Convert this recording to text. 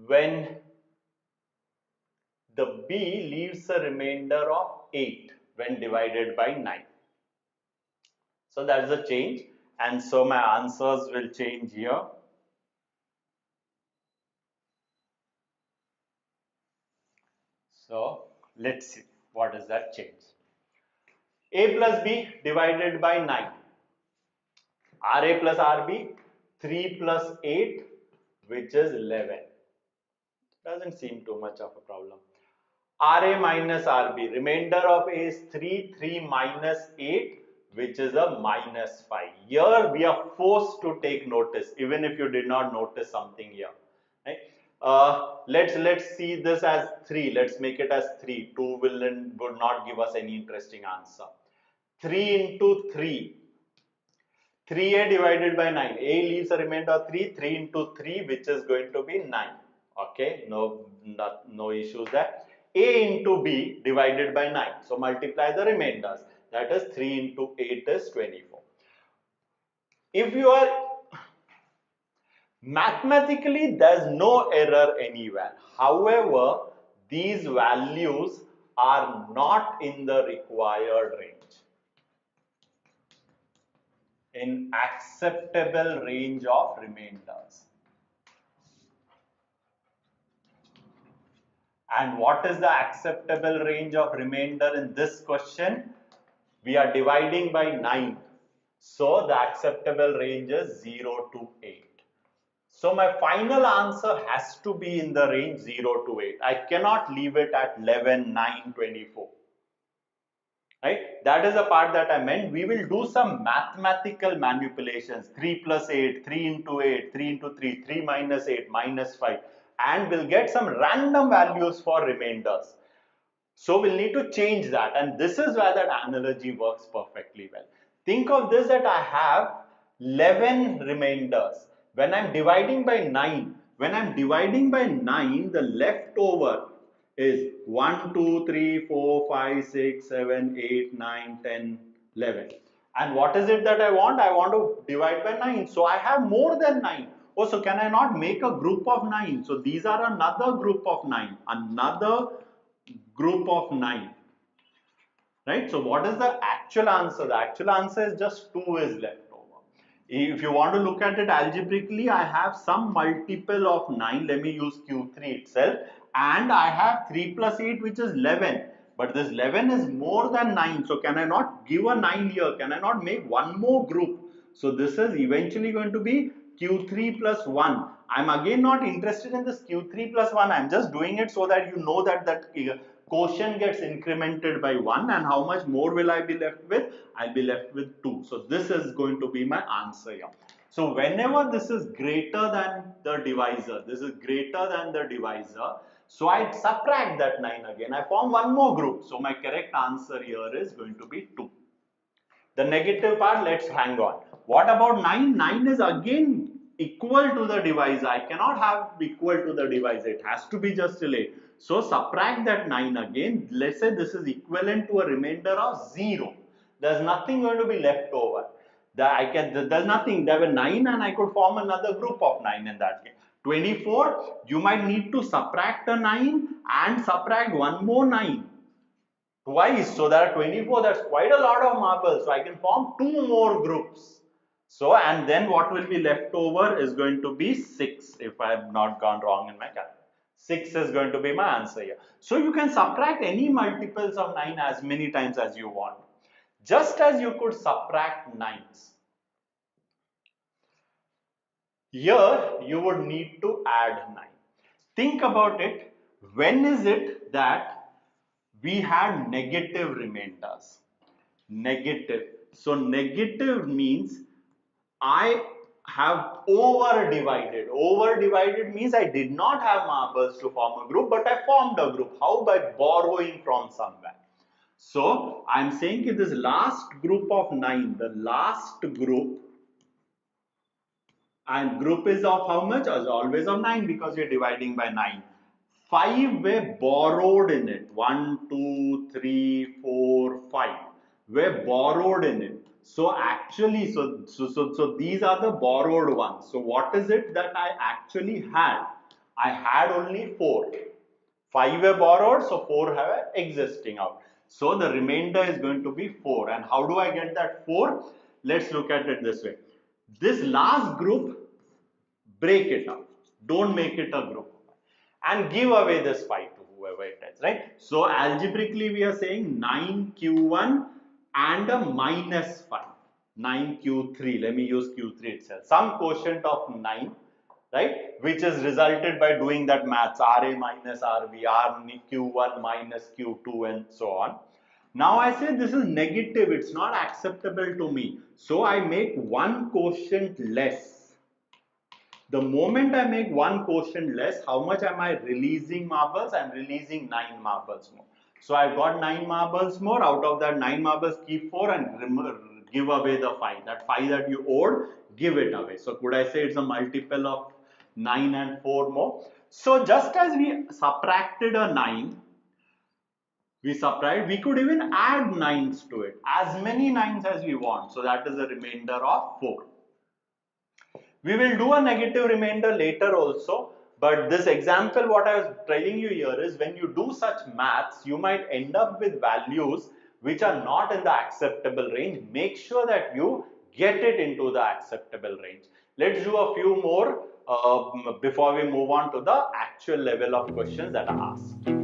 when the B leaves a remainder of 8 when divided by 9. So that's the change, and so my answers will change here. So let's see what is that change. A plus B divided by 9. RA plus RB, 3 plus 8, which is 11. Doesn't seem too much of a problem. RA minus RB, remainder of A is 3, 3 minus 8, which is a minus 5. Here we are forced to take notice, even if you did not notice something here. Right? Let's see this as 3. Let's make it as 3. 2 would not give us any interesting answer. 3 into 3. 3a divided by 9. A leaves a remainder of 3. 3 into 3, which is going to be 9. Okay, no issues there. A into B divided by 9. So multiply the remainders. That is 3 into 8 is 24. If you are mathematically, there's no error anywhere. However, these values are not in the required range. In acceptable range of remainders. And what is the acceptable range of remainder in this question? We are dividing by 9. So the acceptable range is 0 to 8. So my final answer has to be in the range 0 to 8. I cannot leave it at 11, 9, 24. Right? That is the part that I meant. We will do some mathematical manipulations. 3 plus 8, 3 into 8, 3 into 3, 3 minus 8, minus 5. And we'll get some random values for remainders. So we'll need to change that. And this is where that analogy works perfectly well. Think of this that I have 11 remainders. When I'm dividing by 9, the leftover is 1, 2, 3, 4, 5, 6, 7, 8, 9, 10, 11. And what is it that I want? I want to divide by 9. So I have more than 9. Oh, so can I not make a group of 9? So these are another group of 9. Another group of 9. Right? So what is the actual answer? The actual answer is just 2 is left over. If you want to look at it algebraically, I have some multiple of 9. Let me use Q3 itself. And I have 3 plus 8, which is 11. But this 11 is more than 9. So can I not give a 9 here? Can I not make one more group? So this is eventually going to be Q3 plus 1. I'm again not interested in this Q3 plus 1. I'm just doing it so that you know that quotient gets incremented by 1, and how much more will I be left with? I'll be left with 2. So this is going to be my answer here. So whenever this is greater than the divisor, so I subtract that 9 again. I form one more group. So my correct answer here is going to be 2. The negative part, let's hang on. What about 9? 9 is again equal to the divisor. I cannot have equal to the divisor. It has to be just till 8. So subtract that 9 again. Let's say this is equivalent to a remainder of 0. There's nothing going to be left over. There's nothing. There were 9 and I could form another group of 9 in that case. 24, you might need to subtract a 9 and subtract one more 9. Twice, so there are 24. That's quite a lot of marbles. So I can form 2 more groups. So, and then what will be left over is going to be 6, if I have not gone wrong in my calculation. 6 is going to be my answer here. So you can subtract any multiples of 9 as many times as you want. Just as you could subtract 9s. Here you would need to add 9. Think about it. When is it that we had negative remainders? Negative. So negative means I have over divided. Over divided means I did not have marbles to form a group, but I formed a group. How? By borrowing from somewhere. So I'm saying in this last group of 9, the last group, and group is of how much? As always of 9, because we are dividing by 9. 5 were borrowed in it. 1, 2, 3, 4, 5 were borrowed in it. So actually, so these are the borrowed ones. So what is it that I actually had? I had only 4. 5 were borrowed, so 4 have existing out. So the remainder is going to be 4. And how do I get that 4? Let's look at it this way. This last group, break it up. Don't make it a group. And give away this 5 to whoever it is, right? So algebraically we are saying 9q1 and a minus 5. 9q3, let me use q3 itself. Some quotient of 9, right, which is resulted by doing that maths, RA minus RB, Q1 minus Q2 and so on. Now I say this is negative, it's not acceptable to me. So I make one quotient less. The moment I make one quotient less, how much am I releasing marbles? I'm releasing 9 marbles more. So I've got 9 marbles more. Out of that 9 marbles, keep 4 and give away the 5. That 5 that you owed, give it away. So could I say it's a multiple of 9 and 4 more? So just as we subtracted a 9, we could even add 9s to it. As many 9s as we want. So that is a remainder of 4. We will do a negative remainder later also, but this example what I was telling you here is when you do such maths, you might end up with values which are not in the acceptable range. Make sure that you get it into the acceptable range. Let's do a few more before we move on to the actual level of questions that are asked.